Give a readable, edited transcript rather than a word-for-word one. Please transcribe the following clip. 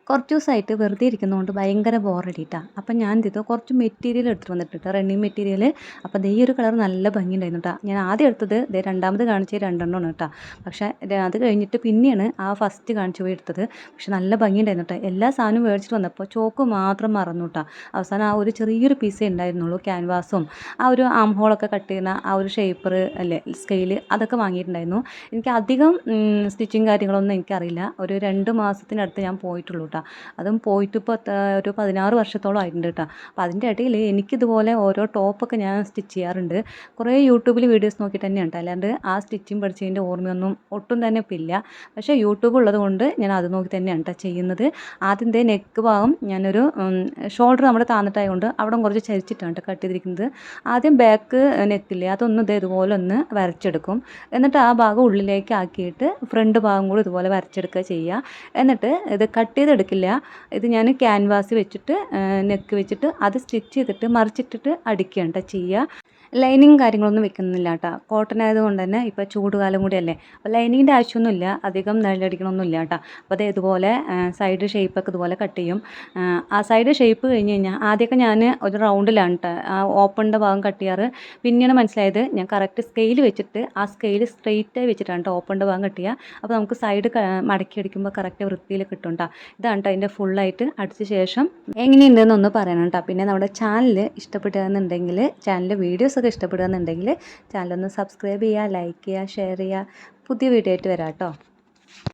കുറച്ച് ദിവസമായിട്ട് വെറുതെ ഇരിക്കുന്നതുകൊണ്ട് ഭയങ്കര ബോറടിയിട്ടാ. അപ്പം ഞാൻ എന്ത് ചെയ്തു, കുറച്ച് മെറ്റീരിയൽ എടുത്തിട്ട് വന്നിട്ട് ട്ടോ, റണ്ണിങ് മെറ്റീരിയൽ. അപ്പോൾ ദേ ഈ ഒരു കളർ നല്ല ഭംഗിയുണ്ടായിരുന്നു കേട്ടോ. ഞാൻ ആദ്യം എടുത്തത് ദേ രണ്ടാമത് കാണിച്ച രണ്ടെണ്ണമാണ് കേട്ടോ. പക്ഷേ അത് കഴിഞ്ഞിട്ട് പിന്നെയാണ് ആ ഫസ്റ്റ് കാണിച്ചു പോയി എടുത്തത്. പക്ഷെ നല്ല ഭംഗിയുണ്ടായിരുന്നു കേട്ടോ. എല്ലാ സാധനവും മേടിച്ചിട്ട് വന്നപ്പോൾ ചോക്ക് മാത്രം മറന്നു കേട്ടോ. അവസാനം ആ ഒരു ചെറിയൊരു പീസേ ഉണ്ടായിരുന്നുള്ളൂ. ക്യാൻവാസും ആ ഒരു ആം ഹോളൊക്കെ കട്ട് ചെയ്യുന്ന ആ ഒരു ഷേപ്പർ അല്ലേ, സ്കെയിൽ, അതൊക്കെ വാങ്ങിയിട്ടുണ്ടായിരുന്നു. എനിക്ക് അധികം സ്റ്റിച്ചിങ് കാര്യങ്ങളൊന്നും എനിക്കറിയില്ല. ഒരു 2 മാസത്തിനടുത്ത് ഞാൻ പോയിട്ടുള്ളൂ കേട്ടോ. അതും പോയിട്ട് ഇപ്പോൾ ഒരു 16 വർഷത്തോളം ആയിട്ടുണ്ട് കേട്ടോ. അപ്പോൾ അതിൻ്റെ ഇടയിൽ എനിക്കിതുപോലെ ഓരോ ടോപ്പൊക്കെ ഞാൻ സ്റ്റിച്ച് ചെയ്യാറുണ്ട്. കുറേ യൂട്യൂബിൽ വീഡിയോസ് നോക്കിയിട്ട് തന്നെയാണ് കേട്ടോ. അല്ലാണ്ട് ആ സ്റ്റിച്ചിങ് പഠിച്ചതിൻ്റെ ഓർമ്മയൊന്നും ഒട്ടും തന്നെ ഇപ്പോൾ ഇല്ല. പക്ഷേ യൂട്യൂബ് ഉള്ളത് കൊണ്ട് ഞാൻ അത് നോക്കി തന്നെയാണ് കേട്ടോ ചെയ്യുന്നത്. ആദ്യം നെക്ക് ഭാഗം ഞാനൊരു ഷോൾഡർ നമ്മുടെ താന്നിട്ടായതുകൊണ്ട് അവിടെ കുറച്ച് ചരിച്ചിട്ടാണ് കേട്ടോ കട്ട് ചെയ്തിരിക്കുന്നത്. ആദ്യം ബാക്ക് നെക്കില്ലേ, അതൊന്ന് ഇതുപോലെ ഒന്ന് വരച്ചെടുക്കും. എന്നിട്ട് ആ ഭാഗം ഉള്ളിലേക്ക് ആക്കിയിട്ട് ഫ്രണ്ട് ഭാഗം കൂടി ഇതുപോലെ വരച്ചെടുക്കുക ചെയ്യുക. എന്നിട്ട് ഇത് കട്ട് ചെയ്തെടുക്കില്ല. ഇത് ഞാൻ ക്യാൻവാസ് വെച്ചിട്ട് നെക്ക് വെച്ചിട്ട് അത് സ്റ്റിച്ച് ചെയ്തിട്ട് മറിച്ചിട്ടിട്ട് അടിക്കുകയാണ് കേട്ടോ ചെയ്യുക. ലൈനിങ് കാര്യങ്ങളൊന്നും വെക്കുന്നില്ല കേട്ടോ. കോട്ടൺ ആയതുകൊണ്ട് തന്നെ ഇപ്പോൾ ചൂടുകാലം കൂടിയല്ലേ, അപ്പോൾ ലൈനിങ്ങിൻ്റെ ആവശ്യമൊന്നുമില്ല, അധികം നെല്ലടിക്കണമൊന്നുമില്ല കേട്ടോ. അപ്പോൾ അത് ഇതുപോലെ സൈഡ് ഷേപ്പൊക്കെ ഇതുപോലെ കട്ട് ചെയ്യും. ആ സൈഡ് ഷേപ്പ് കഴിഞ്ഞ് കഴിഞ്ഞാൽ ആദ്യമൊക്കെ ഞാൻ ഒരു റൗണ്ടിലാണ് കേട്ടോ ആ ഓപ്പണിൻ്റെ ഭാഗം കട്ട് ചെയ്യാറ്. പിന്നെയാണ് മനസ്സിലായത് ഞാൻ കറക്റ്റ് സ്കെയിൽ വെച്ചിട്ട് ആ സ്കെയിൽ സ്ട്രെയിറ്റായി വെച്ചിട്ടാണ് കേട്ടോ ഓപ്പണിൻ്റെ ഭാഗം കട്ട് ചെയ്യുക. അപ്പോൾ നമുക്ക് സൈഡ് മടക്കി അടിക്കുമ്പോൾ കറക്റ്റ് വൃത്തിയിൽ കിട്ടും കേട്ടോ. ഇതാണ് കേട്ടോ അതിൻ്റെ ഫുള്ളായിട്ട് അടിച്ച ശേഷം എങ്ങനെയുണ്ടെന്നൊന്ന് പറയണം കേട്ടോ. പിന്നെ നമ്മുടെ ചാനൽ ഇഷ്ടപ്പെടുകയെന്നുണ്ടെങ്കിൽ, ചാനലിലെ വീഡിയോസൊക്കെ ഇഷ്ടപ്പെടുകയെന്നുണ്ടെങ്കിൽ ചാനലൊന്ന് സബ്സ്ക്രൈബ് ചെയ്യുക, ലൈക്ക് ചെയ്യുക, ഷെയർ ചെയ്യുക. പുതിയ വീഡിയോ ആയിട്ട് വരാം കേട്ടോ.